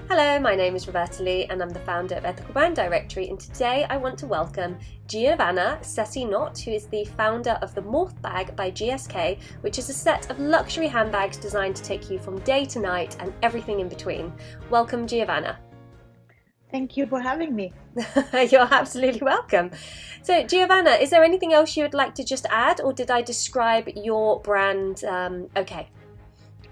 Hello, my name is Roberta Lee and I'm the founder of Ethical Brand Directory, and today I want to welcome Giovanna Sessi-Knott, who is the founder of the Morphbag by GSK, which is a set of luxury handbags designed to take you from day to night and everything in between. Welcome, Giovanna. Thank you for having me. You're absolutely welcome. So, Giovanna, is there anything else you would like to just add, or did I describe your brand okay?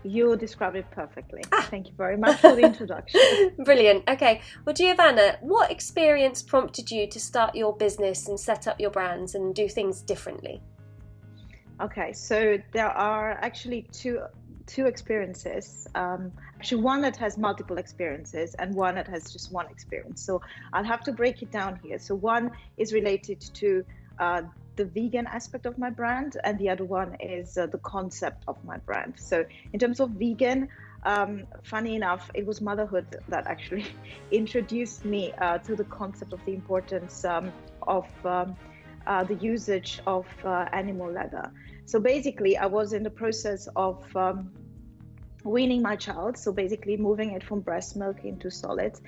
You described it perfectly. Thank you very much for the introduction. Brilliant. Okay. Well, Giovanna, what experience prompted you to start your business and set up your brands and do things differently? Okay, so there are actually two experiences. Actually, one that has multiple experiences and one that has just one experience. So I'll have to break it down here. So one is related to the vegan aspect of my brand, and the other one is the concept of my brand. So in terms of vegan, funny enough, it was motherhood that actually introduced me to the concept of the importance of the usage of animal leather. So basically, I was in the process of weaning my child, so basically moving it from breast milk into solids,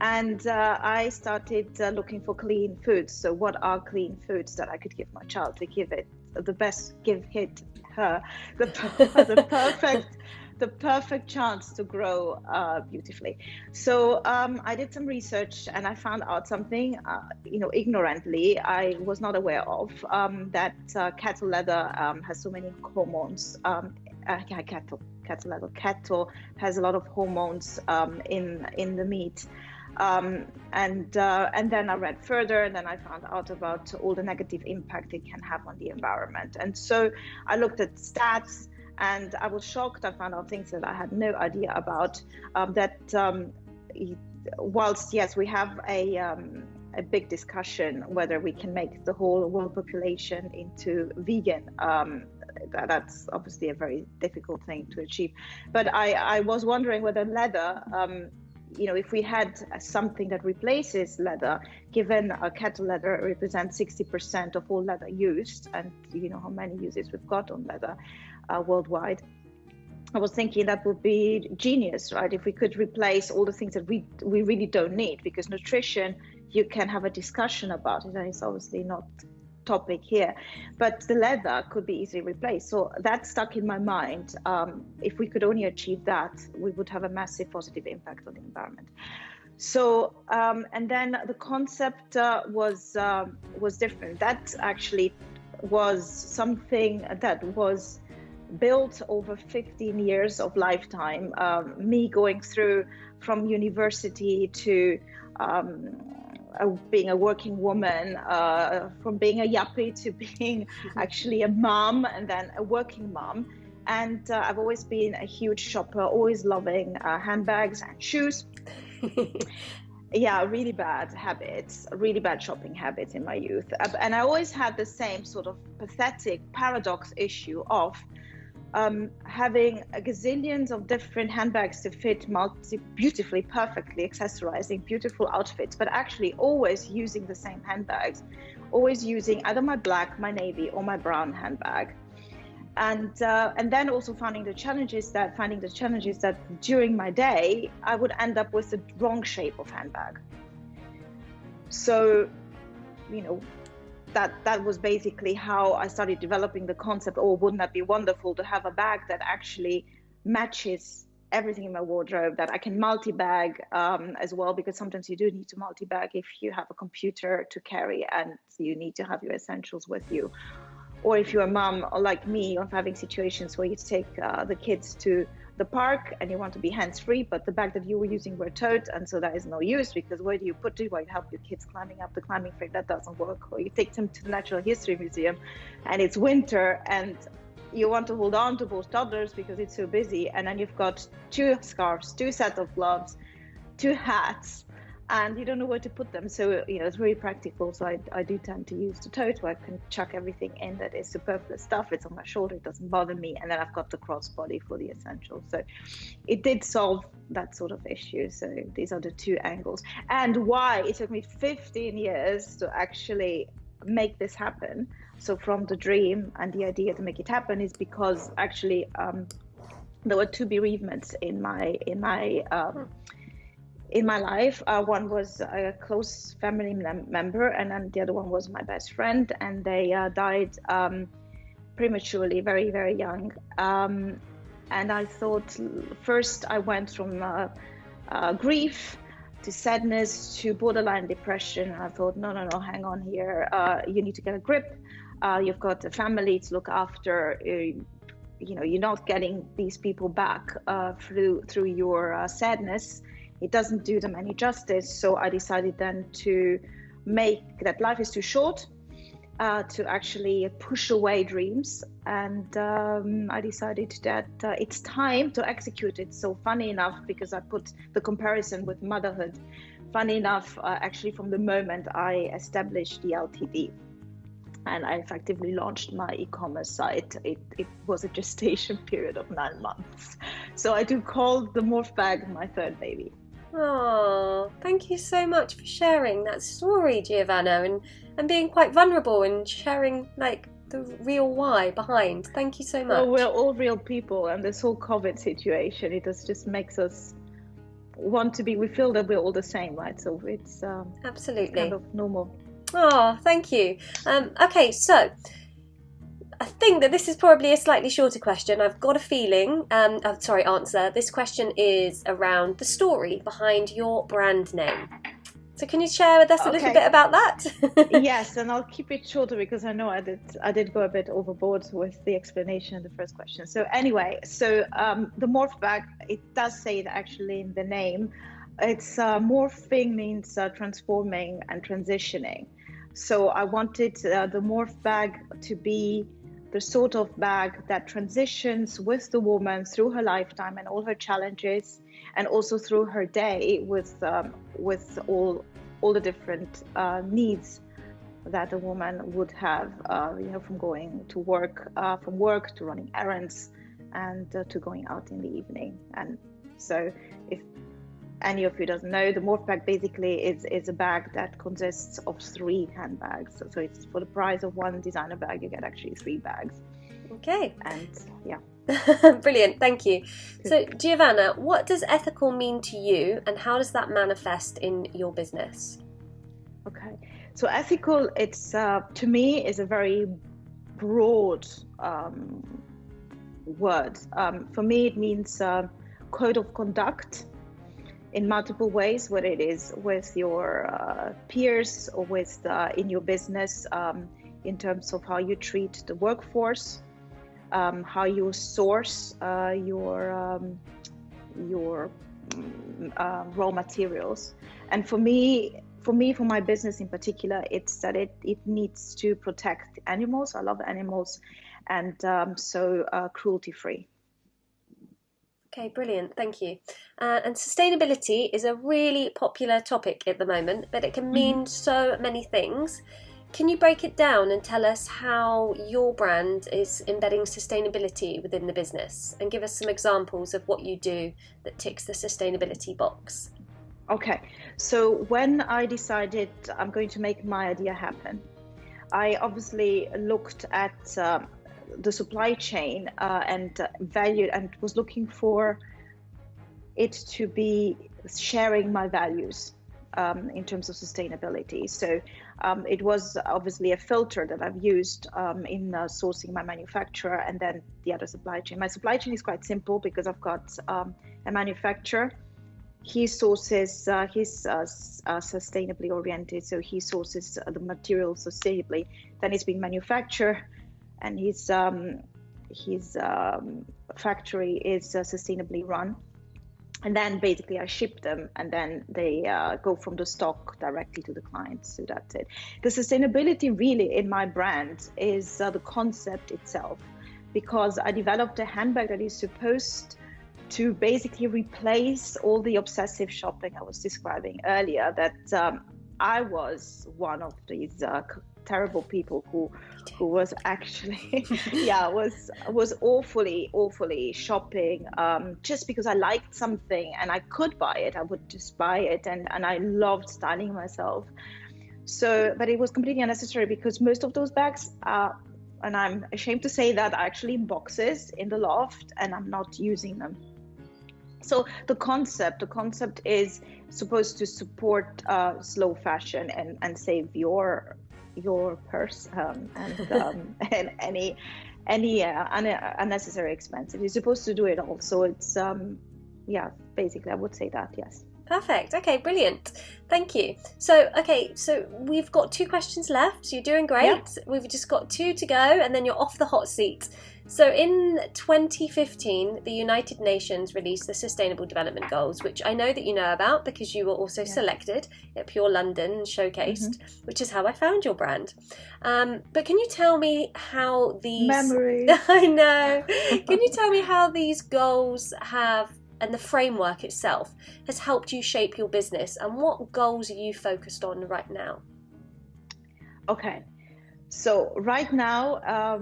and I started looking for clean foods. So what are clean foods that I could give my child to give it the best, give her the perfect chance to grow beautifully. So I did some research and I found out something, ignorantly, I was not aware of, that cattle leather has so many hormones. Cattle has a lot of hormones in the meat, and then I read further, and then I found out about all the negative impact it can have on the environment. And so I looked at stats, and I was shocked. I found out things that I had no idea about. Whilst yes, we have a big discussion whether we can make the whole world population into vegan. That's obviously a very difficult thing to achieve. But I was wondering whether leather, if we had something that replaces leather, given cattle leather represents 60% of all leather used, and you know how many uses we've got on leather worldwide. I was thinking that would be genius, right? If we could replace all the things that we really don't need, because nutrition, you can have a discussion about it, and it's obviously not topic here, but the leather could be easily replaced. So that stuck in my mind. If we could only achieve that, we would have a massive positive impact on the environment. So and then the concept was different. That actually was something that was built over 15 years of lifetime, me going through from university to being a working woman, from being a yuppie to being actually a mom, and then a working mom. And I've always been a huge shopper, always loving handbags and shoes. Yeah, really bad shopping habits in my youth. And I always had the same sort of pathetic paradox issue of having a gazillions of different handbags to fit beautifully, perfectly accessorizing beautiful outfits, but actually always using the same handbags, always using either my black, my navy, or my brown handbag. And then also finding the challenges that during my day I would end up with the wrong shape of handbag. So, that was basically how I started developing the concept. Oh, wouldn't that be wonderful to have a bag that actually matches everything in my wardrobe, that I can multi-bag as well, because sometimes you do need to multi-bag if you have a computer to carry and you need to have your essentials with you. Or if you're a mom, or like me, of having situations where you take the kids to the park and you want to be hands-free, but the bag that you were using were tote, and so that is no use, because where do you put it? Where you help your kids climbing up the climbing frame? That doesn't work. Or you take them to the Natural History Museum and it's winter and you want to hold on to both toddlers because it's so busy, and then you've got 2 scarves, 2 sets of gloves, 2 hats, and you don't know where to put them. So it's very practical. So I do tend to use the tote, where I can chuck everything in that is superfluous stuff. It's on my shoulder, it doesn't bother me, and then I've got the crossbody for the essentials. So it did solve that sort of issue. So these are the 2 angles, and why it took me 15 years to actually make this happen. So from the dream and the idea to make it happen is because actually there were 2 bereavements in my in my life. One was a close family member, and then the other one was my best friend, and they died prematurely, very, very young. And I thought, first I went from grief to sadness to borderline depression. I thought, no, hang on here. You need to get a grip. You've got a family to look after. You're not getting these people back through your sadness. It doesn't do them any justice. So I decided then to make that life is too short to actually push away dreams. And I decided that it's time to execute it. So funny enough, because I put the comparison with motherhood, funny enough, actually from the moment I established the LTD and I effectively launched my e-commerce site, it was a gestation period of 9 months. So I do call the Morphbag my third baby. Oh, thank you so much for sharing that story, Giovanna, and being quite vulnerable and sharing like the real why behind. Thank you so much. Well, we're all real people, and this whole COVID situation, it just makes us want to be, we feel that we're all the same, right? So it's absolutely kind of normal. Oh, thank you. Okay, so I think that this is probably a slightly shorter question. I've got a feeling, answer. This question is around the story behind your brand name. So can you share with us a little bit about that? Yes, and I'll keep it shorter because I know I did go a bit overboard with the explanation in the first question. So anyway, the Morphbag, it does say it actually in the name. It's morphing means transforming and transitioning. So I wanted the Morphbag to be the sort of bag that transitions with the woman through her lifetime and all her challenges, and also through her day with all the different needs that a woman would have, from going to work, from work to running errands, and to going out in the evening. And so, if any of you doesn't know, the Morphbag basically is a bag that consists of 3 handbags. So it's for the price of 1 designer bag, you get actually 3 bags. Okay. And yeah. Brilliant, thank you. So Giovanna, what does ethical mean to you, and how does that manifest in your business? Okay, so ethical, it's to me is a very broad word. For me, it means code of conduct in multiple ways, whether it is with your peers or with in your business, in terms of how you treat the workforce, how you source your raw materials. And for my business in particular, it's that it needs to protect animals. I love animals, and so cruelty free. Okay, brilliant, thank you. And sustainability is a really popular topic at the moment, but it can mean so many things. Can you break it down and tell us how your brand is embedding sustainability within the business, and give us some examples of what you do that ticks the sustainability box? Okay, so when I decided I'm going to make my idea happen, I obviously looked at the supply chain and valued, and was looking for it to be sharing my values in terms of sustainability. So it was obviously a filter that I've used in sourcing my manufacturer and then the other supply chain. My supply chain is quite simple because I've got a manufacturer. He sources, he's sustainably oriented, so he sources the material sustainably. Then it's being manufactured, and his factory is sustainably run. And then basically I ship them, and then they go from the stock directly to the client. So that's it. The sustainability really in my brand is the concept itself, because I developed a handbag that is supposed to basically replace all the obsessive shopping I was describing earlier, that I was one of these terrible people who was actually was awfully shopping just because I liked something and I could buy it. I would just buy it, and I loved styling myself. So, but it was completely unnecessary, because most of those bags are, and I'm ashamed to say that, are actually in boxes in the loft, and I'm not using them. So the concept is supposed to support slow fashion and save your purse and any unnecessary expenses. You're supposed to do it all. So it's yeah, basically I would say that, yes. Perfect. Okay, brilliant. Thank you. So we've got 2 questions left. You're doing great. Yep. We've just got 2 to go, and then you're off the hot seat. So in 2015, the United Nations released the Sustainable Development Goals, which I know that you know about because you were also selected at Pure London and showcased, which is how I found your brand. But can you tell me how these... Memories. I know. Can you tell me how these goals have, and the framework itself, has helped you shape your business, and what goals are you focused on right now? Okay, so right now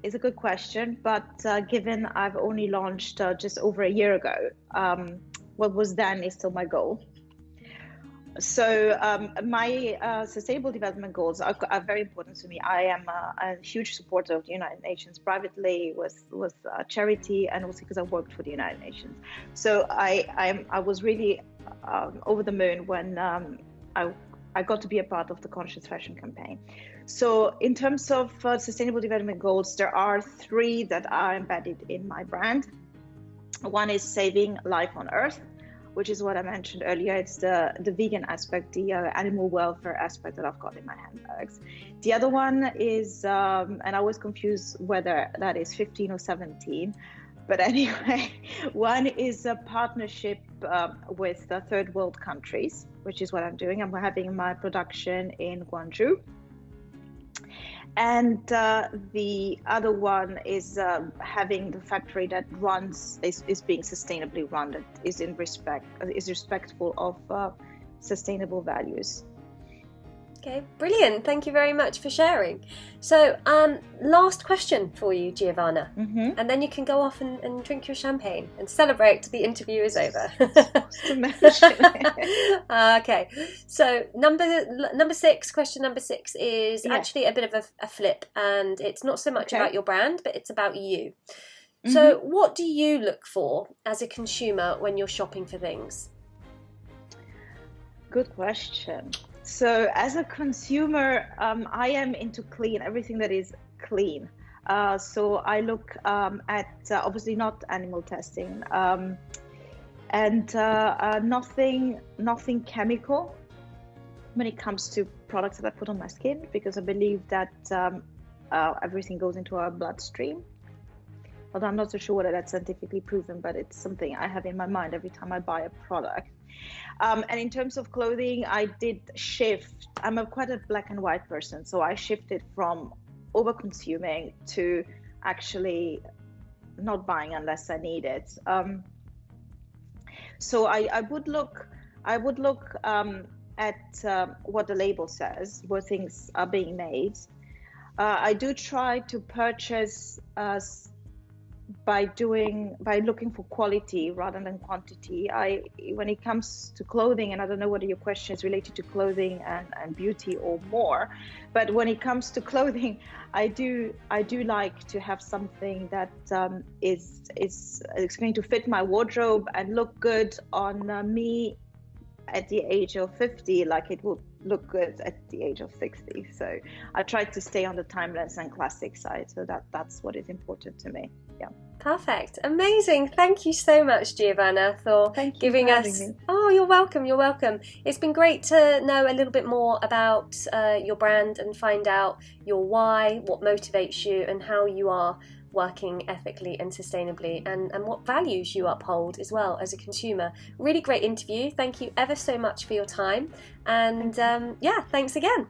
is a good question, but given I've only launched just over a year ago, what was then is still my goal. So my sustainable development goals are very important to me. I am a huge supporter of the United Nations, privately with charity, and also because I worked for the United Nations. So I was really over the moon when I got to be a part of the Conscious Fashion campaign. So in terms of sustainable development goals, there are 3 that are embedded in my brand. One is saving life on Earth, which is what I mentioned earlier. It's the vegan aspect, the animal welfare aspect that I've got in my handbags. The other one is, and I always confuse whether that is 15 or 17, but anyway, one is a partnership with third world countries, which is what I'm doing. I'm having my production in Gwangju. And the other one is having the factory that is being sustainably run, that is respectful of sustainable values. Okay, brilliant. Thank you very much for sharing. So, last question for you, Giovanna, and then you can go off and drink your champagne and celebrate the interview is over. Okay, so number 6, question number 6 is actually a bit of a flip, and it's not so much about your brand, but it's about you. So, what do you look for as a consumer when you're shopping for things? Good question. So as a consumer, I am into clean, everything that is clean. So I look at obviously not animal testing and nothing chemical when it comes to products that I put on my skin, because I believe that everything goes into our bloodstream. Although I'm not so sure whether that's scientifically proven, but it's something I have in my mind every time I buy a product. And in terms of clothing, I did shift. I'm quite a black and white person, so I shifted from over-consuming to actually not buying unless I need it. So I would look at what the label says, where things are being made. I do try to purchase by looking for quality rather than quantity. When it comes to clothing, and I don't know whether your question is related to clothing and beauty or more, but when it comes to clothing, I do like to have something that is going to fit my wardrobe and look good on me at the age of 50, like it would look good at the age of 60. So I try to stay on the timeless and classic side. So that's what is important to me. Yeah. Perfect. Amazing. Thank you so much, Giovanna, for giving us... Oh, you're welcome. You're welcome. It's been great to know a little bit more about your brand and find out your why, what motivates you, and how you are working ethically and sustainably, and what values you uphold as well as a consumer. Really great interview. Thank you ever so much for your time. And yeah, thanks again.